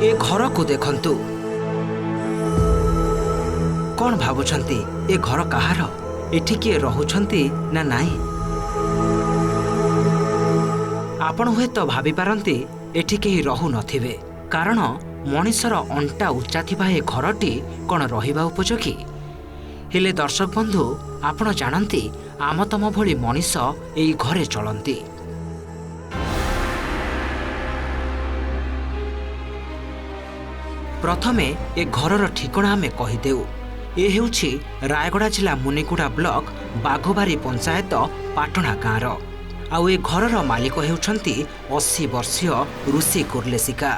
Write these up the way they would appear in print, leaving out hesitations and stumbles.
ए घर को देखंतु कौन भावुछंती ए घर कहार एठी किए रहुछंती ना नाही आपण हुए तो भाभी पारंती एठी केही रहु नथिबे कारण मनीषर अंटा उच्चा थिबा ए घरटी कौन रहिबा उपयोगी हेले दर्शक बंधु आपण जानती आम तम भली मनीष एई घरे चलंती प्रथमे ए घरर ठिकणा आमे कहिदेउ ए हेउछि रायगड़ा जिला मुनिगुड़ा ब्लॉक बाघोबारी पंचायत पाटणा गाँर आउ ए घरर मालिक हेउछंती 80 वर्षीय ऋषि कुर्लेसिका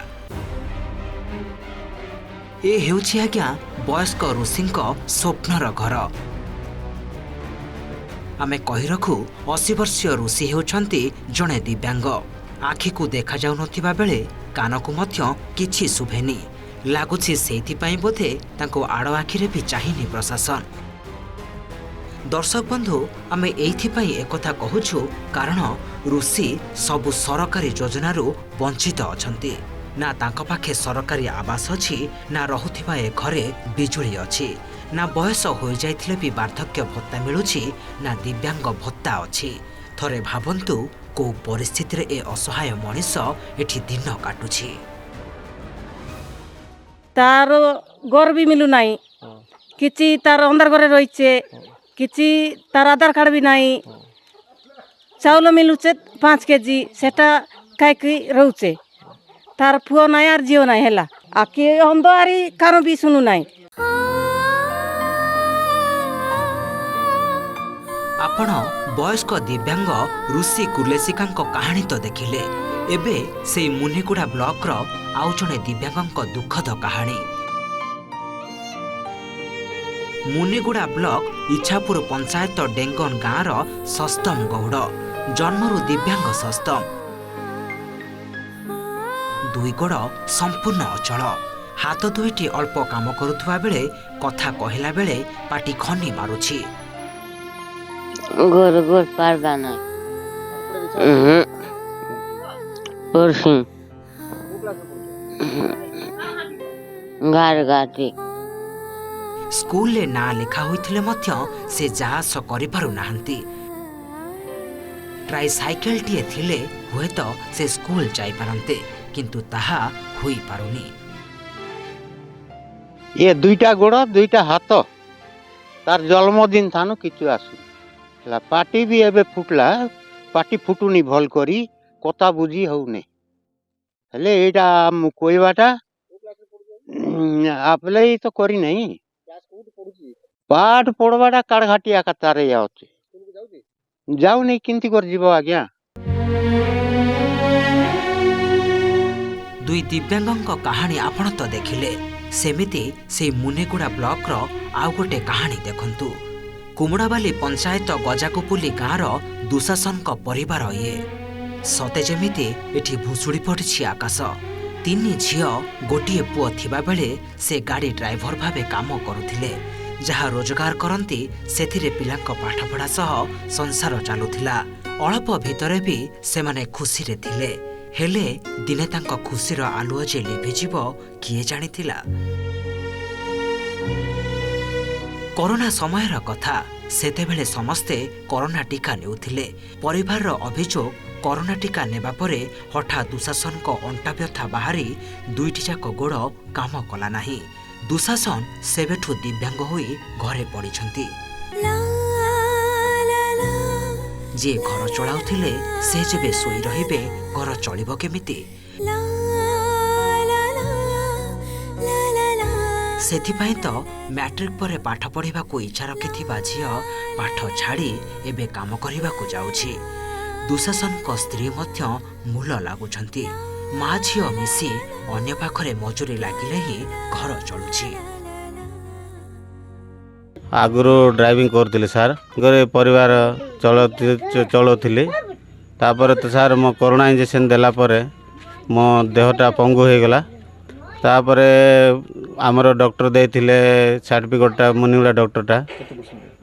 ए हेउछि आज्ञा वयस्क ऋषिंक स्वप्नर घर आमे कहि रखु 80 वर्षीय ऋषि हेउछंती जणे दिव्यांग आखि को देखा जाउ नथिबा बेले कान को मध्य किछि सुभेनी लगुछि सेइथिपाई बोधे तांको आड़ आखिरे भी चाहिनी प्रशासन दर्शक बंधु आमे एइथिपाई एकथा कहूछु कारण ऋषि सबु सरकारी योजनारू वंचित अछंती ना तांको पाखे सरकारी आवास अछि ना रहुथिबा ए घरे बिजुली अछि ना बयस होई जाइथिले भी वार्धक्य भत्ता मिलुछि ना दिव्यांग भत्ता अछि थरे भाबंतु को परिस्थिति रे ए असहाय मनीष एठी दिन काटुछि तार घर भी मिलू नाई किछि तार अंदर घरे रहिছে किछि तार आधार कार्ड भी नाई चाउल मिलुचे 5 केजी सेटा खाइकी रहउचे तार पुओ नाई आर जियो नाई हैला आके अंदर कानो भी सुनु नाई आपण वयस्क दिव्यांग ऋषि कुर्लेसिकांक कहानी तो देखिले एबे से मुनिगुड़ा ब्लॉक रो आउ जणे दिव्यांगक दुखद कहानी मुनिगुड़ा ब्लॉक इच्छापुर पंचायत डेंगन गाँर सस्तम गौड़ जन्मरु दिव्यांग सस्तम दुई गोड़ संपूर्ण अचल हाथ दुईटी अल्प काम करुवा बेले कथा कहला बेले पाटी खनी मारुछि गोर गोर पारदा नै परसिंग गार गाती स्कूल ले ना लिखा होइथिले मध्य से जाहास करि पारु नाहंती ट्राइसाइकेल टिए थिले हुए तो से स्कूल जाई पारंते किंतु ताहा हुई पारुनी ये दुईटा गोड़ दुईटा हाथ तार जन्मदिन थानु किछु आसु ला पार्टी भी एबे फुटला पार्टी फुटुनी भल करी कथा बुझी होउने हेले एटा मु कोइबाटा अप्लाई तो करी नहीं पाठ पढ़वाटा काड़घाटिया कतारे जाउचे जाउ नहीं किंती कर जीव आज्ञा दुई दिव्यांगक कहानी आपण तो देखिले सेमिति से मुनिगुड़ा ब्लॉक रो आउ गोटे कहानी देखंतु कुमुड़ाबाली पंचायत गजाकुपुली गाँर दुशासन परिवार ये सते जेमिति एठी भुसुड़ी पड़िछि आकाश तीन झियो गोटे पुओ थिबा बेले से गाड़ी ड्राइवर भावे काम करुथिले जहा रोजगार करंती सेथिरे पिलांक पाठपढ़ा सह संसार चालुथिला अल्प भितरे भी सेमाने खुशी रे थिले हेले दिने तांक खुशीर आलुओ जे लिभिजिब किए जानिथिला कोरोना समयर कथा सेतेबेले समस्ते कोरोना टीका नेउथिले परिवार अभियोग कोरोना टीका नेबा परे हठात दुशासन को अंटा व्यथा बाहरी दुईटी जाक गोड़ काम कला नाही दुशासन सेबेठु दिव्यांग होई घरे पड़िछंती जे घर चलाउथिले से जेबे सोई रहिबे घर चलिबो केमिति सेथिपाई तो मैट्रिक परे पाठ पढ़िबा को इच्छा रखिथिबा झियो पाठ छाड़ी एबे काम करिबा को जाउछि दुशासन को स्त्री मध्य मूल लागुछंती माँ झियो मिसी अन्य पाखरे मजूरी लागिले ही घर चलुछि आगुरो ड्राइविंग करथिले सर घरे परिवार चलौथिले तापर तो सर मो कोरोना इंजेक्शन देला परे मो देहटा पंगु हो गला तापरे आमर डॉक्टर देथिले सर्टिफिकेटटा मुनिगुड़ा डॉक्टरटा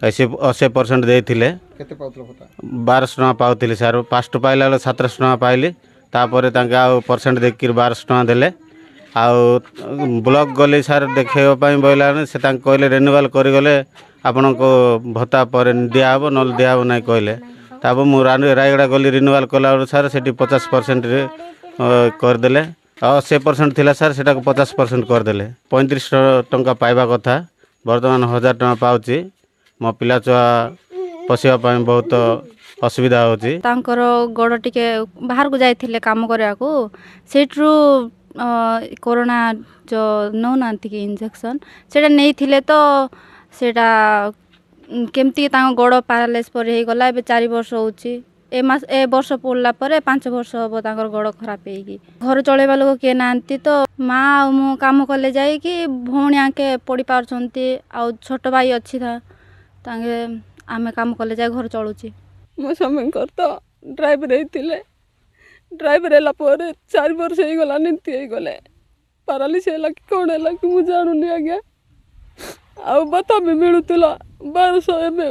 80% देथिले 1200 टका पाउथिले सर फास्ट पाइला 700 टका पाइली तापरे तांका परसेंट देखि 1200 टका देले ଆଉ ବ୍ଲକ୍ ଗଲି ସାର୍ ଦେଖେଇବା ପାଇଁ ବୋଇଲା ସେ ତାଙ୍କୁ କହିଲେ ରିନ୍ୟୁଆଲ୍ କରିଗଲେ ଆପଣଙ୍କୁ ଭତ୍ତା ପରେ ଦିଆହେବ ନହେଲେ ଦିଆହେବ ନାହିଁ କହିଲେ। ତାପରେ ମୁଁ ରାୟଗଡ଼ା ଗଲି ରିନ୍ୟୁଆଲ୍ କଲାବେଳକୁ ସାର୍ ସେଠି 50%ରେ କରିଦେଲେ। ଆଉ 80% ଥିଲା ସାର୍ ସେଟାକୁ 50% କରିଦେଲେ। 3500 ଟଙ୍କା ପାଇବା କଥା ବର୍ତ୍ତମାନ 1000 ଟଙ୍କା ପାଉଛି। ମୋ ପିଲା ଛୁଆ ପଶିବା ପାଇଁ ବହୁତ ଅସୁବିଧା ହେଉଛି। ତାଙ୍କର ଗୋଡ଼ ଟିକେ ବାହାରକୁ ଯାଇଥିଲେ କାମ କରିବାକୁ, ସେଇଠରୁ କରୋନା ଯେଉଁ ନେଉନାହାନ୍ତି କି ଇଞ୍ଜେକ୍ସନ୍ ସେଇଟା ନେଇଥିଲେ ତ ସେଇଟା କେମିତି ତାଙ୍କ ଗୋଡ଼ ପାରାଲାଇସ୍ ପରି ହେଇଗଲା। ଏବେ 4 ବର୍ଷ ହେଉଛି। ଏ ବର୍ଷ ପଡ଼ିଲା ପରେ 5 ବର୍ଷ ହେବ ତାଙ୍କର ଗୋଡ଼ ଖରାପ ହେଇକି। ଘର ଚଳେଇବା ଲୋକ କିଏ ନାହାନ୍ତି ତ ମା ଆଉ ମୁଁ କାମ କଲେ ଯାଇକି ଭଉଣୀ ଆଙ୍କେ ପଡ଼ି ପାରୁଛନ୍ତି। ଆଉ ଛୋଟ ଭାଇ ଅଛି ତାଙ୍କେ ଆମେ କାମ କଲେ ଯାଇ ଘର ଚଳୁଛି। ମୋ ସ୍ୱାମୀଙ୍କର ତ ଡ୍ରାଇଭର ହେଇଥିଲେ। ଡ୍ରାଇଭର ହେଲା ପରେ 4 ବର୍ଷ ହେଇଗଲାନି ଏମିତି ହେଇଗଲେ। ପାରାଲିସ୍ ହେଲା କି କ'ଣ ହେଲା କି ମୁଁ ଜାଣୁନି ଆଜ୍ଞା। ଆଉ ଭତ୍ତା ବି ମିଳୁଥିଲା 1200, ଏବେ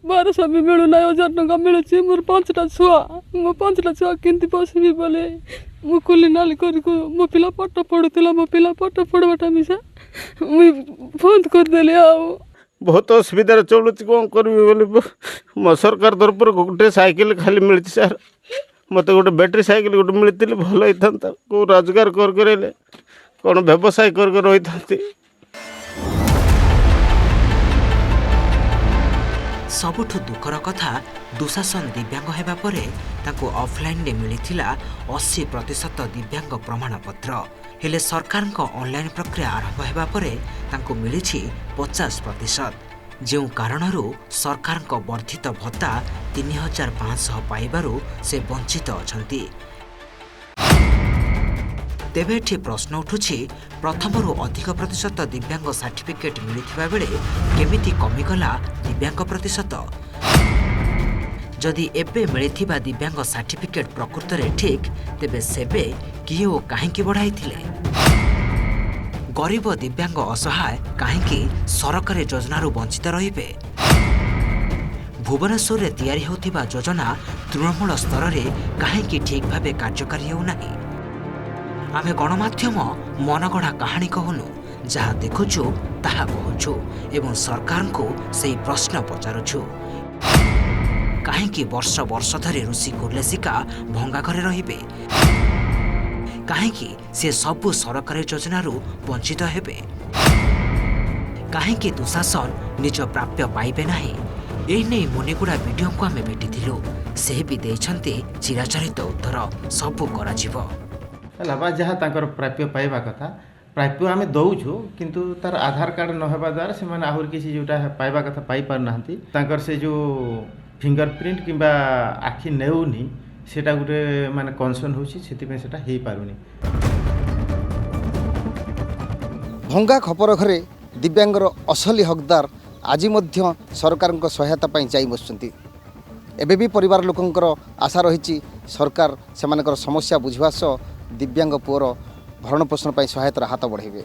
1200 ବି ମିଳୁନାହିଁ। 1000 ଟଙ୍କା ମିଳୁଛି। ମୋର 5ଟା ଛୁଆ, ମୋ 5ଟା ଛୁଆ କେମିତି ବସିବି ବୋଲି ମୁଁ କୁଲି ନାଲି କରିକୁ ମୋ ପିଲା ପାଠ ପଢ଼ୁଥିଲା। ମୋ ପିଲା ପାଠ ପଢ଼ବାଟା ମିଶା ମୁଇଁ ବନ୍ଦ କରିଦେଲି। ଆଉ ବହୁତ ଅସୁବିଧାରେ ଚଳୁଛି, କ'ଣ କରିବି ବୋଲି। ମୋ ସରକାର ତରଫରୁ ଗୋଟେ ସାଇକେଲ ଖାଲି ମିଳିଛି ସାର୍। ମୋତେ ଗୋଟେ ବ୍ୟାଟେରୀ ସାଇକେଲ ଗୋଟେ ମିଳିଥିଲେ ଭଲ ହେଇଥାନ୍ତା। କେଉଁ ରୋଜଗାର କରିଲେ କ'ଣ ବ୍ୟବସାୟ କରି ରହିଥାନ୍ତି। ସବୁଠୁ ଦୁଃଖର କଥା, ଦୁଶାସନ ଦିବ୍ୟାଙ୍ଗ ହେବା ପରେ ତାଙ୍କୁ ଅଫଲାଇନ୍ରେ ମିଳିଥିଲା 80% ଦିବ୍ୟାଙ୍ଗ ପ୍ରମାଣପତ୍ର। ହେଲେ ସରକାରଙ୍କ ଅନଲାଇନ୍ ପ୍ରକ୍ରିୟା ଆରମ୍ଭ ହେବା ପରେ ତାଙ୍କୁ ମିଳିଛି 50%। ଯେଉଁ କାରଣରୁ ସରକାରଙ୍କ ବର୍ଦ୍ଧିତ ଭତ୍ତା 3500 ପାଇବାରୁ ସେ ବଞ୍ଚିତ ଅଛନ୍ତି। ତେବେ ଏଠି ପ୍ରଶ୍ନ ଉଠୁଛି, ପ୍ରଥମରୁ ଅଧିକ ପ୍ରତିଶତ ଦିବ୍ୟାଙ୍ଗ ସାର୍ଟିଫିକେଟ୍ ମିଳିଥିବା ବେଳେ କେମିତି କମିଗଲା ଦିବ୍ୟାଙ୍ଗ ପ୍ରତିଶତ? ଯଦି ଏବେ ମିଳିଥିବା ଦିବ୍ୟାଙ୍ଗ ସାର୍ଟିଫିକେଟ୍ ପ୍ରକୃତରେ ଠିକ୍, ତେବେ ସେବେ କିଏ ଓ କାହିଁକି ବଢ଼ାଇଥିଲେ? ଗରିବ ଦିବ୍ୟାଙ୍ଗ ଅସହାୟ କାହିଁକି ସରକାରୀ ଯୋଜନାରୁ ବଞ୍ଚିତ ରହିବେ? ଭୁବନେଶ୍ୱରରେ ତିଆରି ହେଉଥିବା ଯୋଜନା ତୃଣମୂଳ ସ୍ତରରେ କାହିଁକି ଠିକ୍ ଭାବେ କାର୍ଯ୍ୟକାରୀ ହେଉନାହିଁ? ଆମେ ଗଣମାଧ୍ୟମ ମନଗଢ଼ା କାହାଣୀ କହୁନୁ, ଯାହା ଦେଖୁଛୁ ତାହା କହୁଛୁ ଏବଂ ସରକାରଙ୍କୁ ସେହି ପ୍ରଶ୍ନ ପଚାରୁଛୁ। କାହିଁକି ବର୍ଷ ବର୍ଷ ଧରି ଋଷି କୁର୍ଲେସିକା ଭଙ୍ଗା ଘରେ ରହିବେ? କାହିଁକି ସେ ସବୁ ସରକାରୀ ଯୋଜନାରୁ ବଞ୍ଚିତ ହେବେ? କାହିଁକି ଦୁଶାସନ ନିଜ ପ୍ରାପ୍ୟ ପାଇବେ ନାହିଁ? ଏହି ନେଇ ମୁନିଗୁଡ଼ା ବିଡିଓଙ୍କୁ ଆମେ ଭେଟିଥିଲୁ। ସେ ବି ଦେଇଛନ୍ତି ଚିରାଚରିତ ଉତ୍ତର, ସବୁ କରାଯିବ। ହେଲା ବା ଯାହା ତାଙ୍କର ପ୍ରାପ୍ୟ ପାଇବା କଥା ପ୍ରାପ୍ୟ ଆମେ ଦେଉଛୁ, କିନ୍ତୁ ତାର ଆଧାର କାର୍ଡ଼ ନ ହେବା ଦ୍ୱାରା ସେମାନେ ଆହୁରି କିଛି ଯେଉଁଟା ପାଇବା କଥା ପାଇପାରୁନାହାନ୍ତି। ତାଙ୍କର ସେ ଯେଉଁ ଫିଙ୍ଗର ପ୍ରିଣ୍ଟ କିମ୍ବା ଆଖି ନେଉନି, ସେଇଟା ଗୋଟେ ମାନେ କନସର୍ନ ହେଉଛି, ସେଥିପାଇଁ ସେଇଟା ହେଇପାରୁନି। ଭଙ୍ଗା ଖପର ଘରେ ଦିବ୍ୟାଙ୍ଗର ଅସଲି ହକଦାର ଆଜି ମଧ୍ୟ ସରକାରଙ୍କ ସହାୟତା ପାଇଁ ଯାଇ ବସୁଛନ୍ତି। ଏବେ ବି ପରିବାର ଲୋକଙ୍କର ଆଶା ରହିଛି ସରକାର ସେମାନଙ୍କର ସମସ୍ୟା ବୁଝିବା ସହ ଦିବ୍ୟାଙ୍ଗ ପୁଅର ଭରଣ ପୋଷଣ ପାଇଁ ସହାୟତାର ହାତ ବଢ଼ାଇବେ।